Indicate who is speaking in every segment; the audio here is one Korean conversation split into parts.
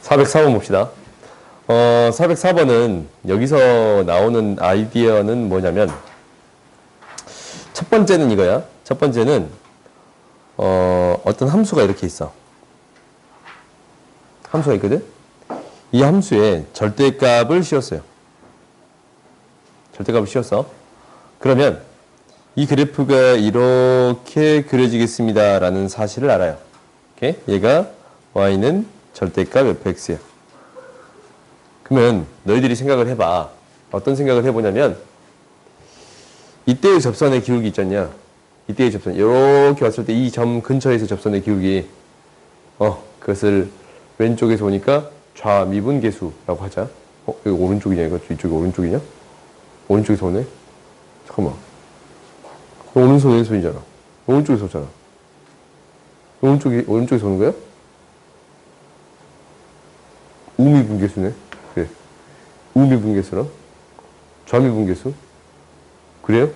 Speaker 1: 404번 봅시다. 404번은 여기서 나오는 아이디어는 뭐냐면 첫 번째는 이거야. 첫 번째는 어떤 함수가 이렇게 있어. 함수가 있거든. 이 함수에 절대값을 씌웠어요. 절대값을 씌웠어. 그러면 이 그래프가 이렇게 그려지겠습니다 라는 사실을 알아요. 오케이? 얘가 y는 절대값 fx야. 그러면 너희들이 생각을 해봐. 어떤 생각을 해보냐면 이때의 접선의 기울기 있잖냐. 이때의 접선. 이렇게 왔을 때 이 점 근처에서 접선의 기울기 그것을 왼쪽에서 보니까 좌미분계수라고 하자. 여기 오른쪽이냐 이거? 이쪽이 오른쪽이냐? 오른쪽에서 오네? 잠깐만. 오른손 왼손이잖아. 오른쪽에서 오잖아. 오른쪽에서 오는 거야? 우미분계수네. 그래. 우미분계수랑 좌미분계수. 그래요?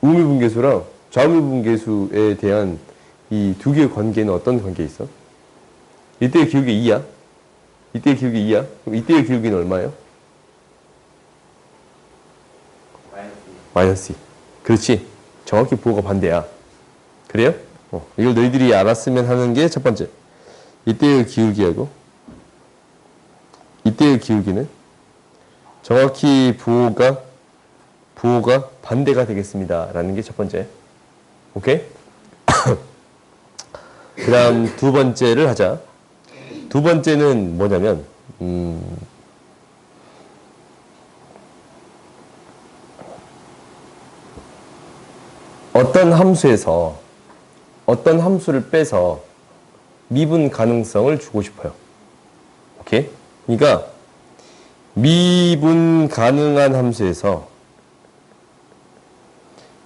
Speaker 1: 우미분계수랑 좌미분계수에 대한 이 두 개의 관계는 어떤 관계에 있어? 이때의 기울기 2야. 이때의 기울기 2야. 그럼 이때의 기울기는 얼마예요? 마이너스 2. 그렇지. 정확히 부호가 반대야. 그래요? 이걸 너희들이 알았으면 하는 게 첫 번째. 이때의 기울기하고 이때의 기울기는 정확히 부호가 반대가 되겠습니다. 라는 게 첫 번째. 오케이? 그 다음 두 번째를 하자. 두 번째는 뭐냐면, 어떤 함수를 빼서 미분 가능성을 주고 싶어요. 오케이? 그러니까 미분 가능한 함수에서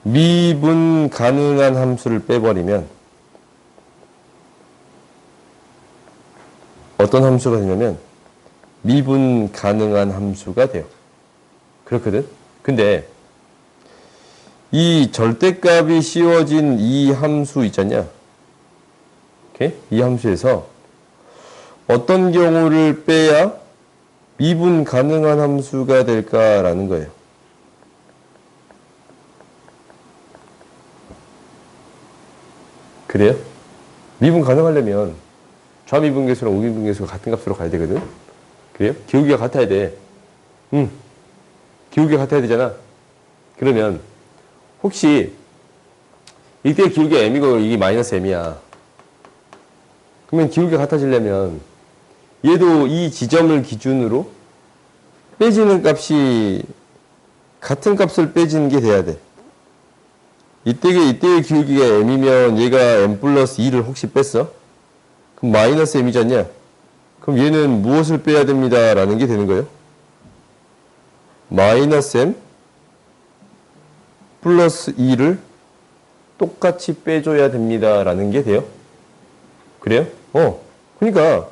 Speaker 1: 미분 가능한 함수를 빼버리면 어떤 함수가 되냐면 미분 가능한 함수가 돼요. 그렇거든? 근데 이 절대값이 씌워진 이 함수 있잖냐? 오케이? 이 함수에서 어떤 경우를 빼야 미분 가능한 함수가 될까라는 거예요. 그래요? 미분 가능하려면 좌미분계수랑 우미분계수가 같은 값으로 가야 되거든? 그래요? 기울기가 같아야 돼. 기울기가 같아야 되잖아. 그러면 혹시 이때 기울기가 m이고 이게 마이너스 m이야. 그러면 기울기가 같아지려면 얘도 이 지점을 기준으로 빼지는 값이 같은 값을 빼지는 게 돼야 돼. 이때의 기울기가 m이면 얘가 m 플러스 2를 혹시 뺐어? 그럼 마이너스 m이지 않냐? 그럼 얘는 무엇을 빼야 됩니다. 라는 게 되는 거예요. 마이너스 m 플러스 2를 똑같이 빼줘야 됩니다. 라는 게 돼요. 그래요? 그러니까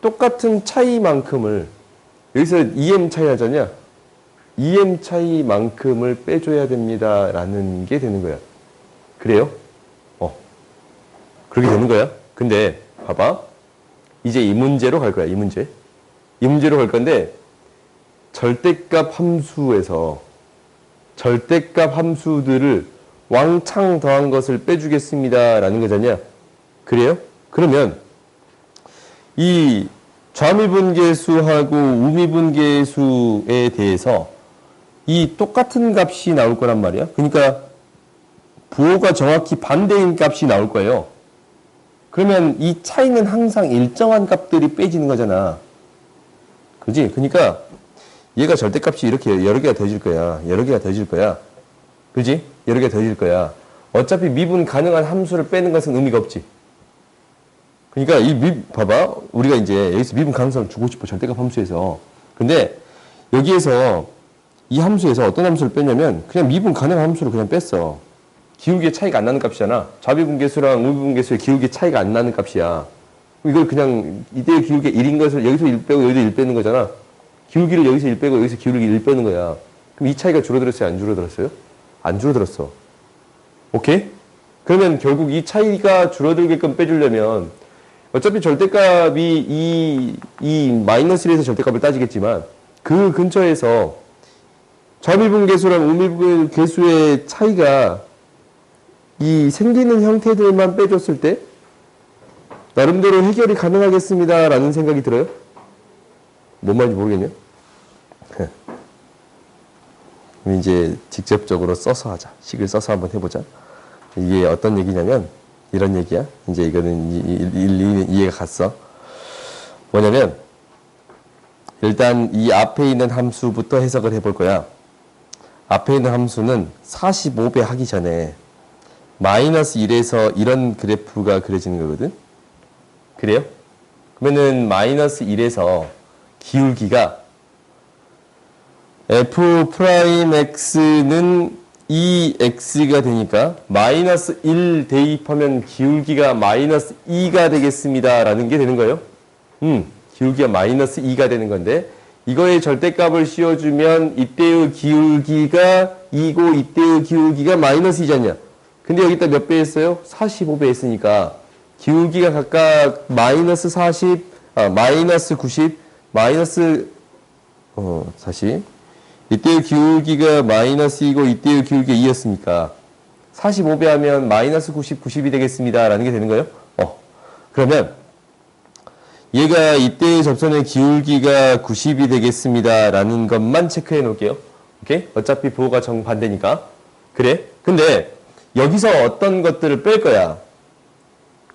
Speaker 1: 똑같은 차이만큼을 여기서 2m 차이 하잖냐? 2m 차이만큼을 빼줘야 됩니다. 라는 게 되는 거야. 그래요? 그렇게 되는 거야. 근데 봐봐. 이제 이 문제로 갈 거야. 이 문제로 갈 건데 절대값 함수에서 절대값 함수들을 왕창 더한 것을 빼주겠습니다. 라는 거잖냐? 그래요? 그러면 이 좌미분계수하고 우미분계수에 대해서 이 똑같은 값이 나올 거란 말이야. 그러니까 부호가 정확히 반대인 값이 나올 거예요. 그러면 이 차이는 항상 일정한 값들이 빼지는 거잖아. 그지? 그러니까 얘가 절대값이 이렇게 여러 개가 더해질 거야. 여러 개가 더해질 거야. 그지? 여러 개가 더해질 거야. 어차피 미분 가능한 함수를 빼는 것은 의미가 없지. 그러니까 봐봐. 우리가 이제 여기서 미분 가능성을 주고 싶어. 절대값 함수에서. 근데 여기에서 이 함수에서 어떤 함수를 뺐냐면 그냥 미분 가능한 함수를 그냥 뺐어. 기울기의 차이가 안 나는 값이잖아. 좌미분계수랑 우미분계수의 기울기의 차이가 안 나는 값이야. 이걸 그냥 이때의 기울기 1인 것을 여기서 1 빼고 여기서 1 빼는 거잖아. 기울기를 여기서 1 빼고 여기서 기울기 1 빼는 거야. 그럼 이 차이가 줄어들었어요? 안 줄어들었어요? 안 줄어들었어. 오케이? 그러면 결국 이 차이가 줄어들게끔 빼주려면 어차피 절대값이 이 마이너스 1에서 절대값을 따지겠지만 그 근처에서 좌미분계수랑 우미분계수의 차이가 이 생기는 형태들만 빼줬을 때 나름대로 해결이 가능하겠습니다 라는 생각이 들어요? 뭔 말인지 모르겠네요. 그럼 이제 직접적으로 써서 하자. 식을 써서 한번 해보자. 이게 어떤 얘기냐면 이런 얘기야. 이제 이거는 이해가 갔어. 뭐냐면 일단 이 앞에 있는 함수부터 해석을 해볼 거야. 앞에 있는 함수는 45배 하기 전에 마이너스 1에서 이런 그래프가 그려지는 거거든. 그래요? 그러면은 마이너스 1에서 기울기가 f'x는 2x가 되니까 마이너스 1 대입하면 기울기가 마이너스 2가 되겠습니다 라는 게 되는 거예요. 기울기가 마이너스 2가 되는 건데 이거의 절대값을 씌워주면 이때의 기울기가 2고 이때의 기울기가 마이너스 2잖냐. 근데 여기다 몇 배 했어요? 45배 했으니까 기울기가 각각 마이너스 40, 마이너스 90, 마이너스 40. 이때의 기울기가 마이너스 2고 이때의 기울기가 2였으니까 45배 하면 마이너스 90, 90이 되겠습니다 라는 게 되는 거예요. 그러면 얘가 이때의 접선의 기울기가 90이 되겠습니다 라는 것만 체크해 놓을게요. 오케이? 어차피 부호가 정반대니까. 그래? 근데 여기서 어떤 것들을 뺄 거야.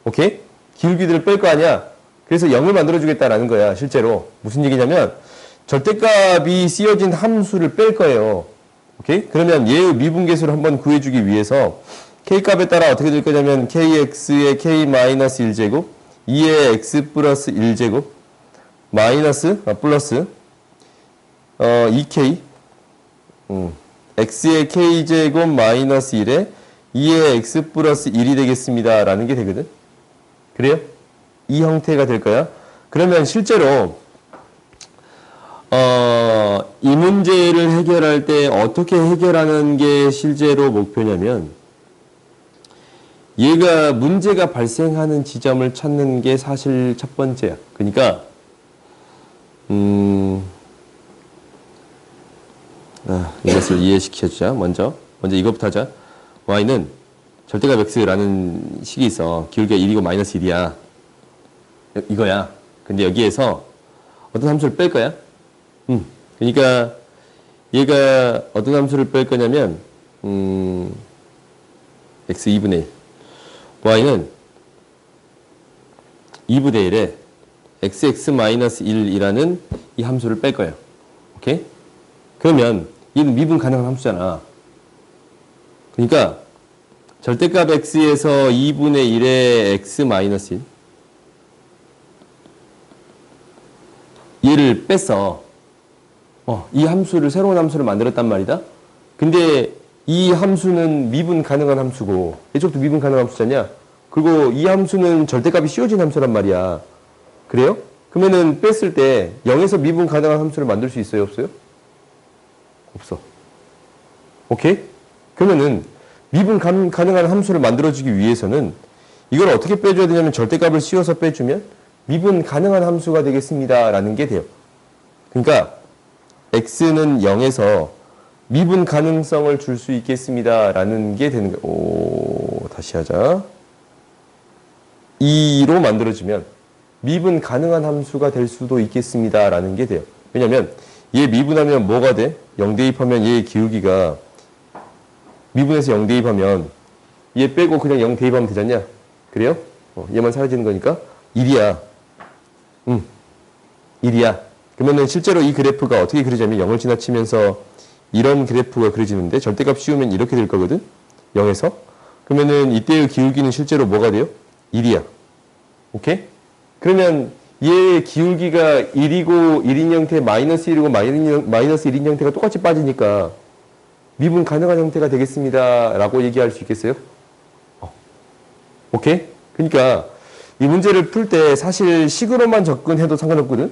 Speaker 1: 오케이? 기울기들을 뺄 거 아니야. 그래서 0을 만들어주겠다라는 거야. 실제로. 무슨 얘기냐면 절대값이 씌워진 함수를 뺄 거예요. 오케이? 그러면 얘의 미분계수를 한번 구해주기 위해서 k값에 따라 어떻게 될 거냐면 kx의 k-1제곱 2의 x 플러스 1제곱 마이너스 플러스 2k x의 k제곱 마이너스 1에 2의 x 플러스 1이 되겠습니다 라는 게 되거든. 그래요? 이 형태가 될 거야. 그러면 실제로 이 문제를 해결할 때 어떻게 해결하는 게 실제로 목표냐면 얘가 문제가 발생하는 지점을 찾는 게 사실 첫 번째야. 그러니까 이것을 이해시켜주자. 먼저 이것부터 하자. y는 절대값 x라는 식이 있어. 기울기가 1이고 마이너스 1이야. 이거야. 근데 여기에서 어떤 함수를 뺄 거야? 그러니까 얘가 어떤 함수를 뺄 거냐면 x 2분의 1 y는 2분의 1에 xx-1이라는 이 함수를 뺄 거예요. 오케이? 그러면 얘는 미분 가능한 함수잖아. 그러니까 절대값 x에서 2분의 1의 x-1 얘를 뺐어. 이 함수를 새로운 함수를 만들었단 말이다. 근데 이 함수는 미분 가능한 함수고 이쪽도 미분 가능한 함수잖냐. 그리고 이 함수는 절대값이 씌워진 함수란 말이야. 그래요? 그러면은 뺐을 때 0에서 미분 가능한 함수를 만들 수 있어요? 없어요? 없어. 오케이? 그러면은 미분 가능한 함수를 만들어주기 위해서는 이걸 어떻게 빼줘야 되냐면 절대값을 씌워서 빼주면 미분 가능한 함수가 되겠습니다 라는 게 돼요. 그러니까 x는 0에서 미분 가능성을 줄 수 있겠습니다 라는 게 되는 거예요. 다시 하자. 2로 만들어주면 미분 가능한 함수가 될 수도 있겠습니다 라는 게 돼요. 왜냐면 얘 미분하면 뭐가 돼? 0 대입하면 얘의 기울기가 미분해서 0 대입하면 얘 빼고 그냥 0 대입하면 되잖냐? 그래요? 얘만 사라지는 거니까 1이야. 1이야. 그러면은 실제로 이 그래프가 어떻게 그려지냐면 0을 지나치면서 이런 그래프가 그려지는데 절대값 씌우면 이렇게 될 거거든? 0에서. 그러면은 이때의 기울기는 실제로 뭐가 돼요? 1이야. 오케이? 그러면 얘의 기울기가 1이고 1인 형태, 마이너스 1이고 마이너스 1인 형태가 똑같이 빠지니까 미분 가능한 형태가 되겠습니다 라고 얘기할 수 있겠어요? 오케이? 그러니까 이 문제를 풀 때 사실 식으로만 접근해도 상관없거든?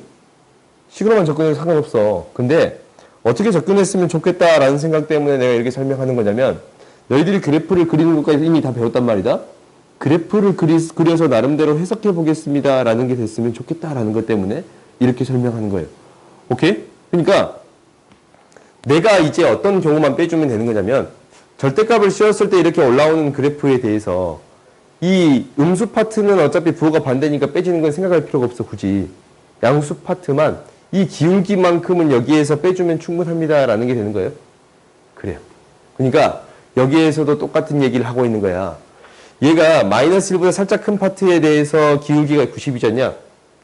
Speaker 1: 식으로만 접근해도 상관없어. 근데 어떻게 접근했으면 좋겠다라는 생각 때문에 내가 이렇게 설명하는 거냐면 너희들이 그래프를 그리는 것까지 이미 다 배웠단 말이다. 그래프를 그려서 나름대로 해석해 보겠습니다 라는 게 됐으면 좋겠다라는 것 때문에 이렇게 설명하는 거예요. 오케이? 그러니까 내가 이제 어떤 경우만 빼주면 되는 거냐면 절대값을 씌웠을 때 이렇게 올라오는 그래프에 대해서 이 음수 파트는 어차피 부호가 반대니까 빼지는 건 생각할 필요가 없어 굳이. 양수 파트만 이 기울기만큼은 여기에서 빼주면 충분합니다 라는 게 되는 거예요. 그래요. 그러니까 여기에서도 똑같은 얘기를 하고 있는 거야. 얘가 마이너스 1보다 살짝 큰 파트에 대해서 기울기가 90이잖냐?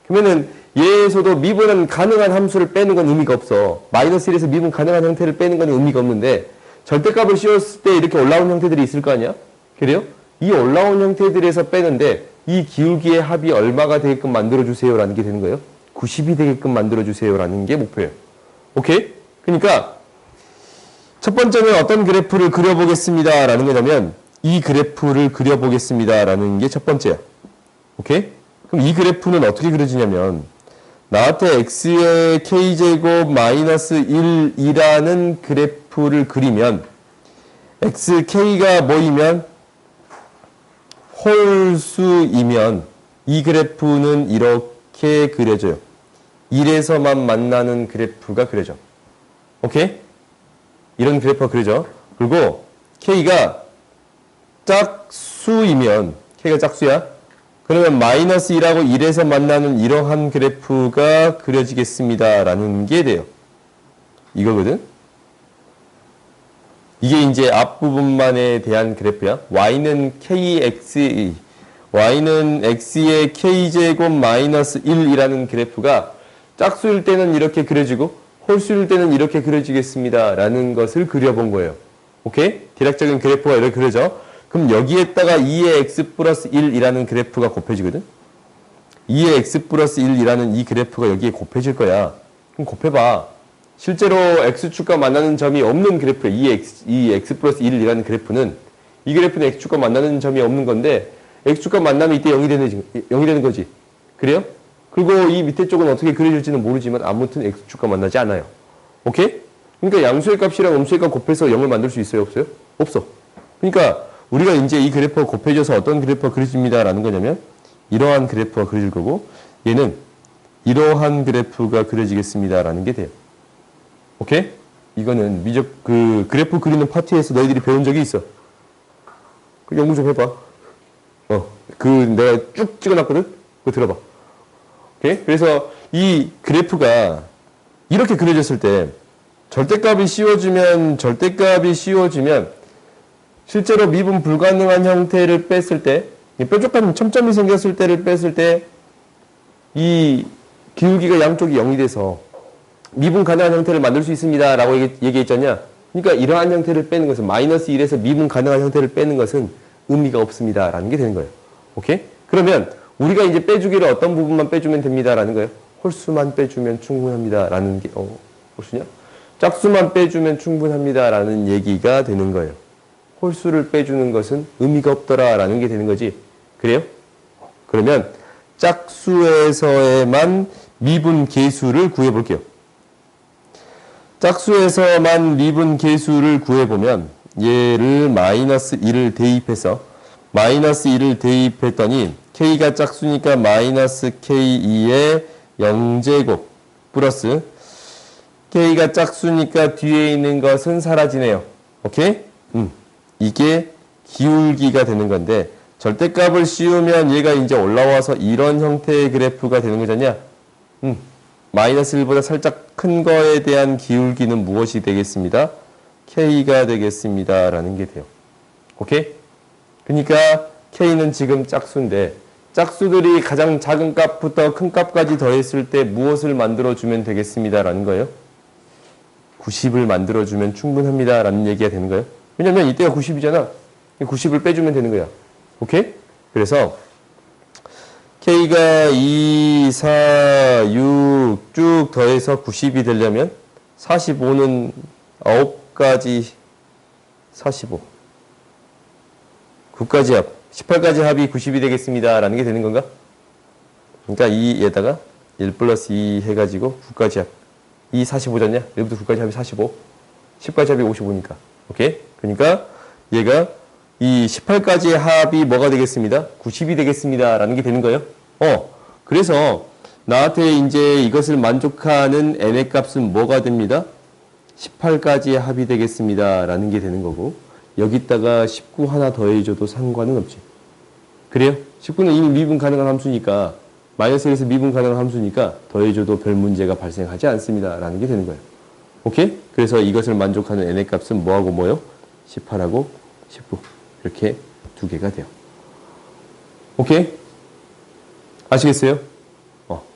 Speaker 1: 그러면은 얘에서도 미분은 가능한 함수를 빼는 건 의미가 없어. 마이너스 1에서 미분 가능한 형태를 빼는 건 의미가 없는데 절대값을 씌웠을 때 이렇게 올라온 형태들이 있을 거 아니야? 그래요? 이 올라온 형태들에서 빼는데 이 기울기의 합이 얼마가 되게끔 만들어주세요 라는 게 되는 거예요. 90이 되게끔 만들어주세요 라는 게 목표예요. 오케이? 그러니까 첫 번째는 어떤 그래프를 그려보겠습니다 라는 거냐면 이 그래프를 그려보겠습니다 라는 게 첫 번째야. 오케이? 그럼 이 그래프는 어떻게 그려지냐면 나한테 x의 k제곱 마이너스 1이라는 그래프를 그리면 xk가 뭐이면 홀수이면 이 그래프는 이렇게 그려져요. 1에서만 만나는 그래프가 그려져. 오케이? 이런 그래프가 그려져. 그리고 k가 짝수이면 k가 짝수야. 그러면 마이너스 1하고 1에서 만나는 이러한 그래프가 그려지겠습니다 라는 게 돼요. 이거거든. 이게 이제 앞부분만에 대한 그래프야. y는 x의 k제곱 마이너스 1이라는 그래프가 짝수일 때는 이렇게 그려지고 홀수일 때는 이렇게 그려지겠습니다 라는 것을 그려본 거예요. 오케이? 대략적인 그래프가 이렇게 그려져. 그럼 여기에다가 2의 x 플러스 1이라는 그래프가 곱해지거든? 2의 x 플러스 1이라는 이 그래프가 여기에 곱해질 거야. 그럼 곱해봐. 실제로 x축과 만나는 점이 없는 그래프야. 2 x 플러스 1이라는 그래프는 이 그래프는 x축과 만나는 점이 없는 건데 x축과 만나면 이때 0이 되는 거지. 그래요? 그리고 이 밑에 쪽은 어떻게 그려질지는 모르지만 아무튼 x축과 만나지 않아요. 오케이? 그러니까 양수의 값이랑 음수의 값 곱해서 0을 만들 수 있어요? 없어요? 없어. 그러니까 우리가 이제 이 그래프가 곱해져서 어떤 그래프가 그려집니다 라는 거냐면 이러한 그래프가 그려질 거고 얘는 이러한 그래프가 그려지겠습니다 라는 게 돼요. 오케이? 이거는 그래프 그리는 파트에서 너희들이 배운 적이 있어. 그 연구 좀 해봐. 내가 쭉 찍어놨거든? 그거 들어봐. 오케이? 그래서 이 그래프가 이렇게 그려졌을 때 절대값이 씌워지면 실제로 미분 불가능한 형태를 뺐을 때 뾰족한 첨점이 생겼을 때를 뺐을 때 이 기울기가 양쪽이 0이 돼서 미분 가능한 형태를 만들 수 있습니다 라고 얘기했잖냐. 그러니까 이러한 형태를 빼는 것은 마이너스 1에서 미분 가능한 형태를 빼는 것은 의미가 없습니다 라는 게 되는 거예요. 오케이? 그러면 우리가 이제 빼주기를 어떤 부분만 빼주면 됩니다 라는 거예요. 홀수만 빼주면 충분합니다 라는 게 홀수냐? 짝수만 빼주면 충분합니다 라는 얘기가 되는 거예요. 홀수를 빼주는 것은 의미가 없더라 라는 게 되는 거지. 그래요? 그러면 짝수에서에만 미분 계수를 구해볼게요. 짝수에서만 미분 계수를 구해보면 얘를 마이너스 1을 대입해서 마이너스 1을 대입했더니 k가 짝수니까 마이너스 k2의 0제곱 플러스 k가 짝수니까 뒤에 있는 것은 사라지네요. 오케이? 이게 기울기가 되는 건데 절대값을 씌우면 얘가 이제 올라와서 이런 형태의 그래프가 되는 거잖냐? 마이너스 1보다 살짝 큰 거에 대한 기울기는 무엇이 되겠습니다? k가 되겠습니다 라는 게 돼요. 오케이? 그러니까 k는 지금 짝수인데 짝수들이 가장 작은 값부터 큰 값까지 더했을 때 무엇을 만들어주면 되겠습니다 라는 거예요? 90을 만들어주면 충분합니다 라는 얘기가 되는 거예요. 왜냐면 이때가 90이잖아. 90을 빼주면 되는 거야. 오케이? 그래서 k가 2, 4, 6 쭉 더해서 90이 되려면 45는 9가지 45 9가지 합 18가지 합이 90이 되겠습니다 라는 게 되는 건가? 그러니까 2에다가 1 플러스 2 해가지고 9가지 합 2, 45잖냐? 여기부터 9가지 합이 45 10가지 합이 55니까 오케이? 그러니까 얘가 이 18까지의 합이 뭐가 되겠습니다? 90이 되겠습니다. 라는 게 되는 거예요. 그래서 나한테 이제 이것을 만족하는 n의 값은 뭐가 됩니다? 18까지의 합이 되겠습니다. 라는 게 되는 거고, 여기다가 19 하나 더해줘도 상관은 없지. 그래요? 19는 이미 미분 가능한 함수니까, 마이너스 1에서 미분 가능한 함수니까 더해줘도 별 문제가 발생하지 않습니다. 라는 게 되는 거예요. 오케이? 그래서 이것을 만족하는 n의 값은 뭐하고 뭐요? 18하고 19. 이렇게 두 개가 돼요. 오케이? 아시겠어요?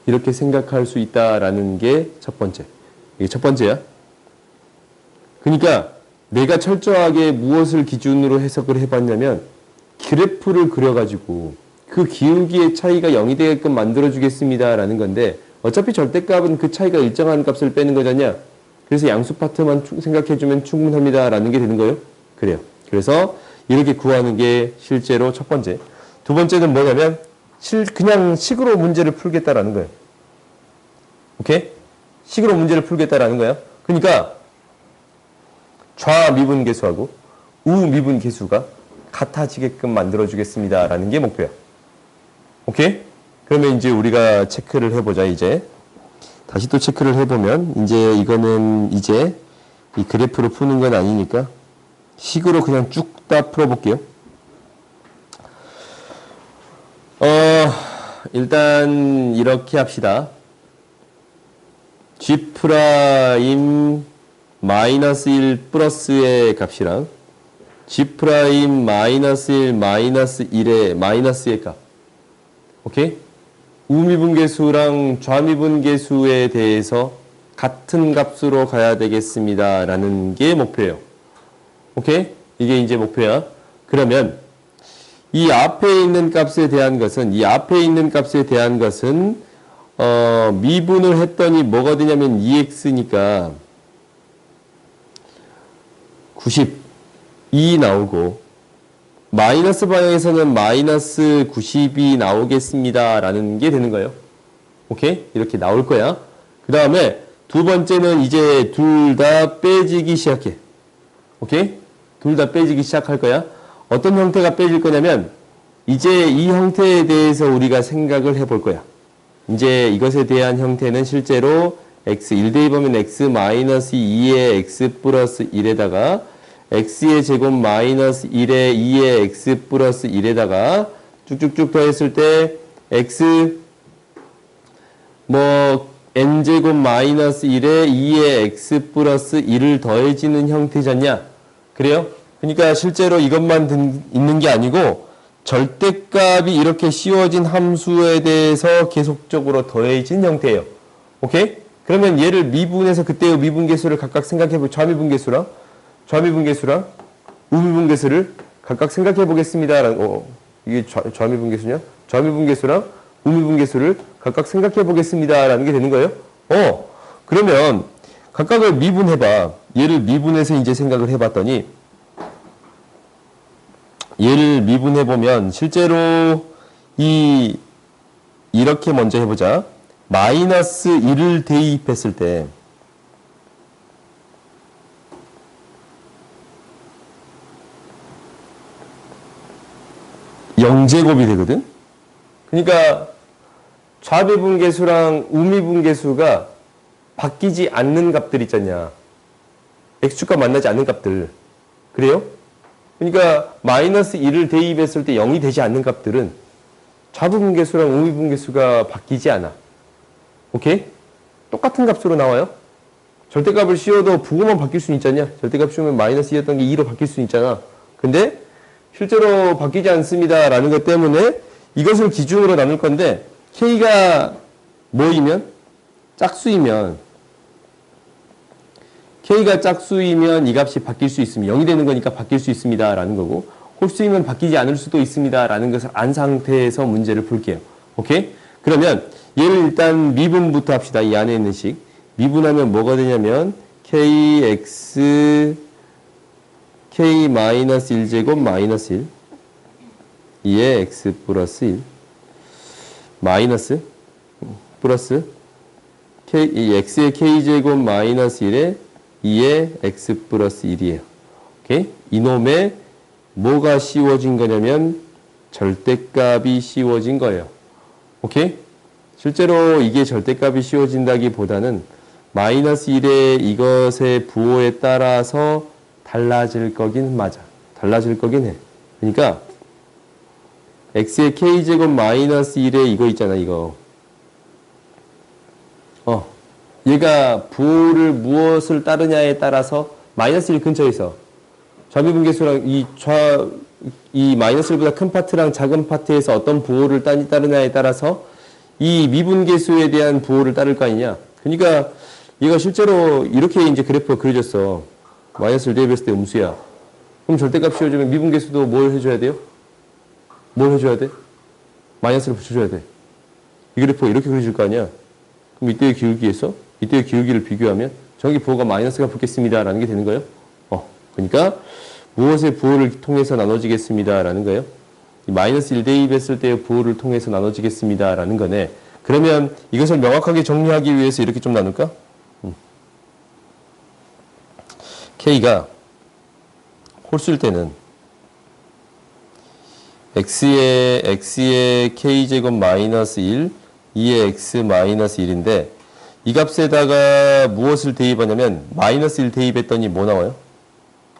Speaker 1: 이렇게 생각할 수 있다라는 게 첫 번째. 이게 첫 번째야. 그러니까 내가 철저하게 무엇을 기준으로 해석을 해봤냐면 그래프를 그려가지고 그 기울기의 차이가 0이 되게끔 만들어주겠습니다라는 건데 어차피 절대값은 그 차이가 일정한 값을 빼는 거잖냐. 그래서 양수 파트만 생각해주면 충분합니다라는 게 되는 거예요. 그래요. 그래서 이렇게 구하는 게 실제로 첫 번째. 두 번째는 뭐냐면 그냥 식으로 문제를 풀겠다라는 거예요. 오케이? 식으로 문제를 풀겠다라는 거예요. 그러니까 좌미분계수하고 우미분계수가 같아지게끔 만들어주겠습니다라는 게 목표야. 오케이? 그러면 이제 우리가 체크를 해보자. 이제 다시 또 체크를 해보면 이제 이거는 이제 이 그래프로 푸는 건 아니니까 식으로 그냥 쭉 다 풀어볼게요. 일단 이렇게 합시다. G 프라임 마이너스 1 플러스의 값이랑 G 프라임 마이너스 1 마이너스 1의 마이너스의 값. 오케이? 우미분계수랑 좌미분계수에 대해서 같은 값으로 가야 되겠습니다. 라는 게 목표예요. 오케이? 이게 이제 목표야. 그러면 이 앞에 있는 값에 대한 것은 미분을 했더니 뭐가 되냐면 2x니까 92 나오고 마이너스 방향에서는 마이너스 90이 나오겠습니다. 라는 게 되는 거예요. 오케이? 이렇게 나올 거야. 그 다음에 두 번째는 이제 둘 다 빼지기 시작해. 오케이? 둘 다 빼지기 시작할 거야. 어떤 형태가 빼질 거냐면 이제 이 형태에 대해서 우리가 생각을 해볼 거야. 이제 이것에 대한 형태는 실제로 x 1대입하면 x 마이너스 2의 x 플러스 1에다가 x의 제곱 마이너스 1의 2의 x 플러스 1에다가 쭉쭉쭉 더했을 때 x n제곱 마이너스 1의 2의 x 플러스 1을 더해지는 형태잖냐. 그래요? 그러니까 실제로 이것만 있는 게 아니고 절대값이 이렇게 씌워진 함수에 대해서 계속적으로 더해진 형태예요. 오케이? 그러면 얘를 미분해서 그때의 미분계수를 각각 생각해보 좌미분계수랑 우미분계수를 각각 생각해 보겠습니다. 이게 좌미분계수냐? 좌미분계수랑 우미분계수를 각각 생각해 보겠습니다. 라는 게 되는 거예요. 그러면 각각을 미분해봐. 얘를 미분해서 이제 생각을 해봤더니 얘를 미분해보면 실제로 이렇게 먼저 해보자. 마이너스 1을 대입했을 때 영제곱이 되거든. 그러니까 좌미분계수랑 우미분계수가 바뀌지 않는 값들 있잖냐. x축과 만나지 않는 값들. 그래요? 그러니까 마이너스 1을 대입했을 때 0이 되지 않는 값들은 좌부분계수랑 우미분계수가 바뀌지 않아. 오케이? 똑같은 값으로 나와요. 절대값을 씌워도 부호만 바뀔 수는 있잖냐. 절대값 씌우면 마이너스 2였던 게 2로 바뀔 수는 있잖아. 근데 실제로 바뀌지 않습니다. 라는 것 때문에 이것을 기준으로 나눌 건데 K가 뭐이면? 짝수이면 K가 짝수이면 이 값이 바뀔 수 있으면 0이 되는 거니까 바뀔 수 있습니다. 라는 거고 홀수이면 바뀌지 않을 수도 있습니다. 라는 것을 안 상태에서 문제를 풀게요. 오케이? 그러면 얘를 일단 미분부터 합시다. 이 안에 있는 식. 미분하면 뭐가 되냐면 KX K-1제곱 마이너스 1 2의 X 플러스 1 마이너스 플러스 이 X의 K제곱 마이너스 1에 2의 X 플러스 1이에요. 오케이? 이놈의 뭐가 씌워진 거냐면 절대값이 씌워진 거예요. 오케이? 실제로 이게 절대값이 씌워진다기보다는 마이너스 1의 이것의 부호에 따라서 달라질 거긴 맞아. 달라질 거긴 해. 그러니까 x의 k제곱 마이너스 1의 이거 있잖아, 이거. 얘가 부호를 무엇을 따르냐에 따라서 마이너스 1 근처에 있어. 좌미분계수랑 이 마이너스 1보다 큰 파트랑 작은 파트에서 어떤 부호를 따르냐에 따라서 이 미분계수에 대한 부호를 따를 거 아니냐. 그러니까 얘가 실제로 이렇게 이제 그래프가 그려졌어. 마이너스 1 대입했을 때 음수야. 그럼 절대값 씌워주면 미분계수도 뭘 해줘야 돼요? 뭘 해줘야 돼? 마이너스를 붙여줘야 돼. 이 그래프가 이렇게 그려질 거 아니야. 그럼 이때의 기울기에서 이때의 기울기를 비교하면 저기 부호가 마이너스가 붙겠습니다 라는 게 되는 거예요. 그러니까 무엇의 부호를 통해서 나눠지겠습니다 라는 거예요. 이 마이너스 1 대입했을 때의 부호를 통해서 나눠지겠습니다 라는 거네. 그러면 이것을 명확하게 정리하기 위해서 이렇게 좀 나눌까? K가 홀수일 때는 x의 k제곱 마이너스 1, 2의 x 마이너스 1인데 이 값에다가 무엇을 대입하냐면 마이너스 1 대입했더니 뭐 나와요?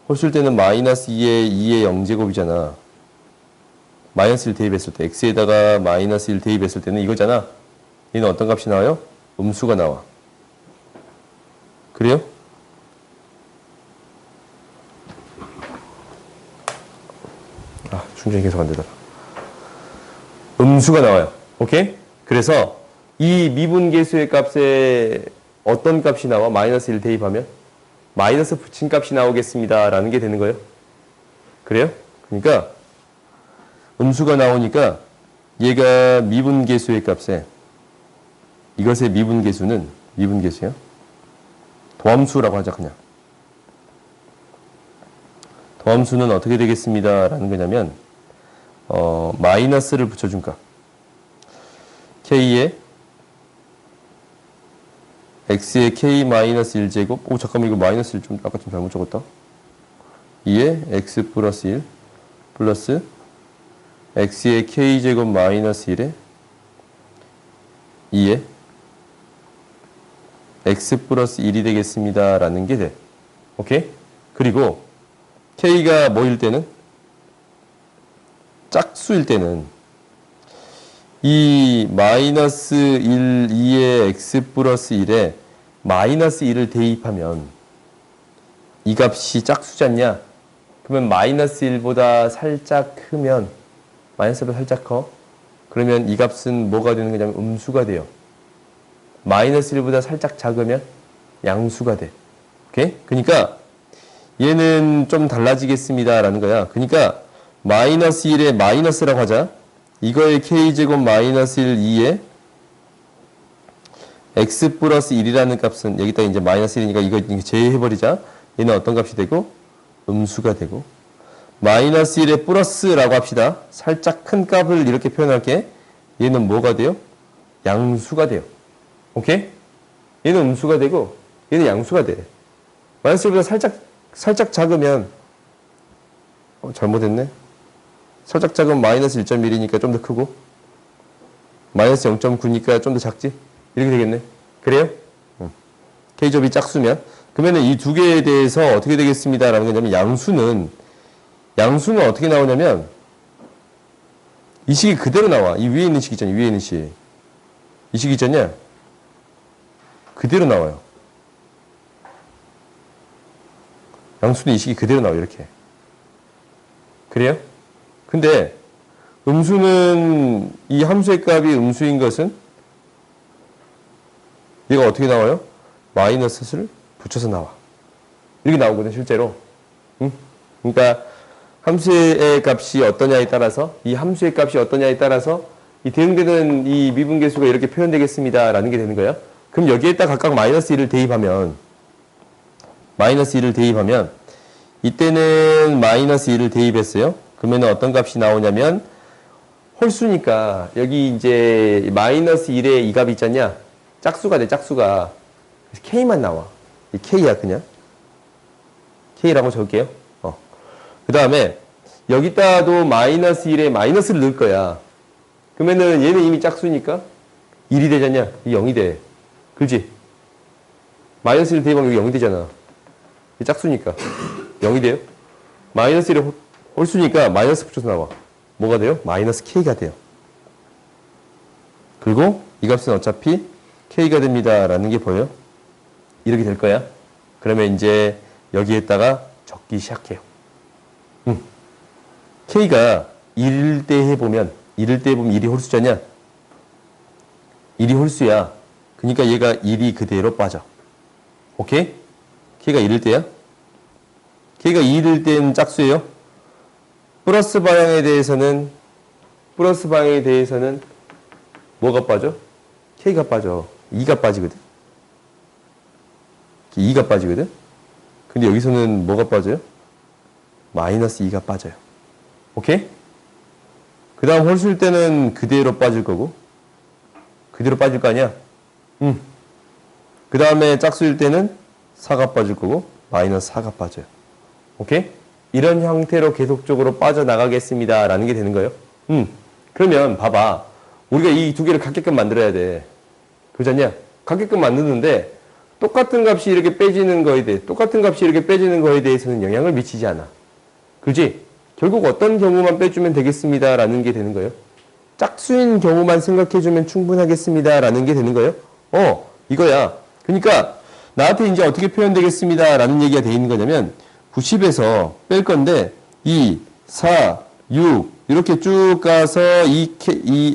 Speaker 1: 홀수일 때는 마이너스 2의 0제곱이잖아. 마이너스 1 대입했을 때 x에다가 마이너스 1 대입했을 때는 이거잖아. 얘는 어떤 값이 나와요? 음수가 나와. 그래요? 충전이 계속 안 되더라. 음수가 나와요. 오케이? 그래서 이 미분계수의 값에 어떤 값이 나와? 마이너스 1 대입하면? 마이너스 붙인 값이 나오겠습니다. 라는 게 되는 거예요. 그래요? 그러니까 음수가 나오니까 얘가 미분계수의 값에 이것의 미분계수는 미분계수야. 도함수라고 하자 그냥. 도함수는 어떻게 되겠습니다. 라는 거냐면 마이너스를 붙여준 값. k에 x의 k 마이너스 1제곱. 잠깐만 이거 마이너스 1 좀 아까 좀 잘못 적었다. 2에 x 플러스 1 플러스 x의 k제곱 마이너스 1에 2에 x 플러스 1이 되겠습니다. 라는 게 돼. 오케이? 그리고 k가 뭐일 때는? 짝수일 때는 이 마이너스 1, 2의 x 플러스 1에 마이너스 1을 대입하면 이 값이 짝수지 않냐? 그러면 마이너스 1보다 살짝 크면 마이너스 1보다 살짝 커? 그러면 이 값은 뭐가 되는 거냐면 음수가 돼요. 마이너스 1보다 살짝 작으면 양수가 돼. 오케이? 그러니까 얘는 좀 달라지겠습니다 라는 거야. 그러니까 마이너스 1에 마이너스라고 하자. 이거의 k제곱 마이너스 1, 2에 x 플러스 1이라는 값은 여기다 이제 마이너스 1이니까 이거 제외해버리자. 얘는 어떤 값이 되고? 음수가 되고. 마이너스 1에 플러스라고 합시다. 살짝 큰 값을 이렇게 표현할게. 얘는 뭐가 돼요? 양수가 돼요. 오케이? 얘는 음수가 되고 얘는 양수가 돼. 마이너스 1보다 살짝 작으면 잘못했네. 살짝 작으면 마이너스 1.1이니까 좀 더 크고 마이너스 0.9니까 좀 더 작지? 이렇게 되겠네. 그래요? k제곱이 짝수면 그러면 이 두 개에 대해서 어떻게 되겠습니다 라는 거냐면 양수는 어떻게 나오냐면 이 식이 그대로 나와. 이 위에 있는 식 있잖아요. 위에 있는 식. 이 식 있잖냐? 그대로 나와요. 양수는 이 식이 그대로 나와요. 이렇게. 그래요? 근데 음수는 이 함수의 값이 음수인 것은 얘가 어떻게 나와요? 마이너스를 붙여서 나와. 이렇게 나오거든 실제로. 응? 그러니까 함수의 값이 어떠냐에 따라서 이 함수의 값이 어떠냐에 따라서 이 대응되는 이 미분계수가 이렇게 표현되겠습니다 라는 게 되는 거예요. 그럼 여기에다 각각 마이너스 1을 대입하면 이때는 마이너스 1을 대입했어요. 그러면 어떤 값이 나오냐면 홀수니까 여기 이제 마이너스 1의 이 값이 있잖냐? 짝수가 돼, 짝수가. 그래서 K만 나와. 이 K야, 그냥. K라고 적을게요. 그 다음에 여기다도 마이너스 1에 마이너스를 넣을 거야. 그러면은 얘는 이미 짝수니까 1이 되잖냐? 이 0이 돼. 그렇지? 마이너스 1 대입하면 여기 0이 되잖아. 이 짝수니까 0이 돼요. 마이너스 1에 홀수니까 마이너스 붙여서 나와. 뭐가 돼요? 마이너스 k가 돼요. 그리고 이 값은 어차피 k가 됩니다. 라는 게 보여요. 이렇게 될 거야. 그러면 이제 여기에다가 적기 시작해요. k가 1일 때 해보면 1이 홀수잖냐? 1이 홀수야. 그러니까 얘가 1이 그대로 빠져. 오케이? k가 1일 때야? k가 2일 때는 짝수예요. 플러스 방향에 대해서는 뭐가 빠져? k가 빠져. 2가 빠지거든. 2가 빠지거든. 근데 여기서는 뭐가 빠져요? 마이너스 2가 빠져요. 오케이? 그 다음 홀수일 때는 그대로 빠질 거고, 그대로 빠질 거 아니야? 그 다음에 짝수일 때는 4가 빠질 거고, 마이너스 4가 빠져요. 오케이? 이런 형태로 계속적으로 빠져나가겠습니다. 라는 게 되는 거예요. 그러면 봐봐. 우리가 이 두 개를 같게끔 만들어야 돼. 그러지 않냐? 같게끔 만드는데 똑같은 값이 이렇게 빼지는 거에 대해서는 영향을 미치지 않아. 그렇지? 결국 어떤 경우만 빼주면 되겠습니다. 라는 게 되는 거예요. 짝수인 경우만 생각해주면 충분하겠습니다. 라는 게 되는 거예요. 이거야. 그러니까 나한테 이제 어떻게 표현되겠습니다. 라는 얘기가 돼 있는 거냐면 90에서 뺄 건데 2, 4, 6 이렇게 쭉 가서 이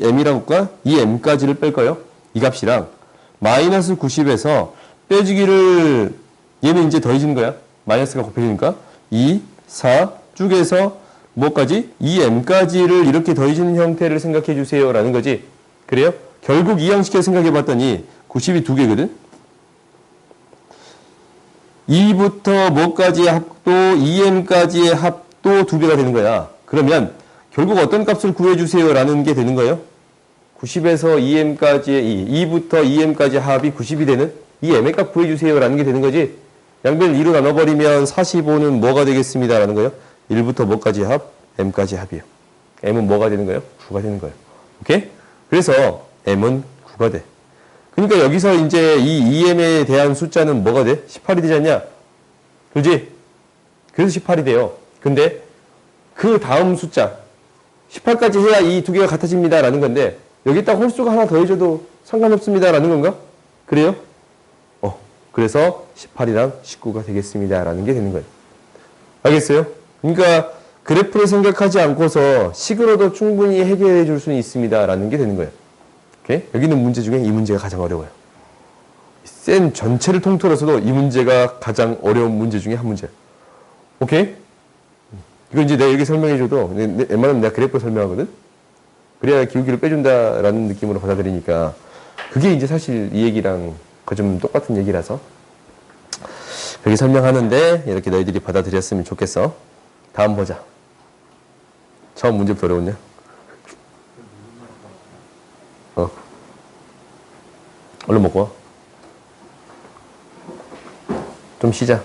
Speaker 1: m이라고 할까? 이 m까지를 뺄 거예요. 이 값이랑 마이너스 90에서 빼주기를 얘는 이제 더해지는 거야. 마이너스가 곱해지니까 2, 4 쭉에서 뭐까지? 2m까지를 이렇게 더해지는 형태를 생각해 주세요. 라는 거지. 그래요? 결국 이항시켜 생각해 봤더니 90이 두 개거든? 2부터 뭐까지의 합도 2m까지의 합도 두 배가 되는 거야. 그러면 결국 어떤 값을 구해주세요. 라는 게 되는 거예요. 90에서 2m까지의 2부터 2m까지 합이 90이 되는 이 m의 값 구해주세요. 라는 게 되는 거지. 양변을 2로 나눠버리면 45는 뭐가 되겠습니다. 라는 거예요. 1부터 뭐까지 합? m까지 합이에요. m은 뭐가 되는 거예요? 9가 되는 거예요. 오케이? 그래서 m은 9가 돼. 그러니까 여기서 이제 이 2m에 대한 숫자는 뭐가 돼? 18이 되지 않냐? 그렇지? 그래서 18이 돼요. 근데 그 다음 숫자 18까지 해야 이 두 개가 같아집니다. 라는 건데 여기다 홀수가 하나 더해줘도 상관없습니다. 라는 건가? 그래요? 그래서 18이랑 19가 되겠습니다. 라는 게 되는 거예요. 알겠어요? 그러니까 그래프를 생각하지 않고서 식으로도 충분히 해결해 줄 수는 있습니다. 라는 게 되는 거예요. 오케이? 여기 있는 문제 중에 이 문제가 가장 어려워요. 쌤 전체를 통틀어서도 이 문제가 가장 어려운 문제 중에 한 문제예요. 오케이? 이걸 이제 내가 이렇게 설명해줘도 웬만하면 내가 그래프로 설명하거든? 그래야 기울기를 빼준다라는 느낌으로 받아들이니까 그게 이제 사실 이 얘기랑 좀 똑같은 얘기라서 그렇게 설명하는데 이렇게 너희들이 받아들였으면 좋겠어. 다음 보자. 처음 문제부터 어려웠냐? 얼른 먹고 와. 좀 쉬자.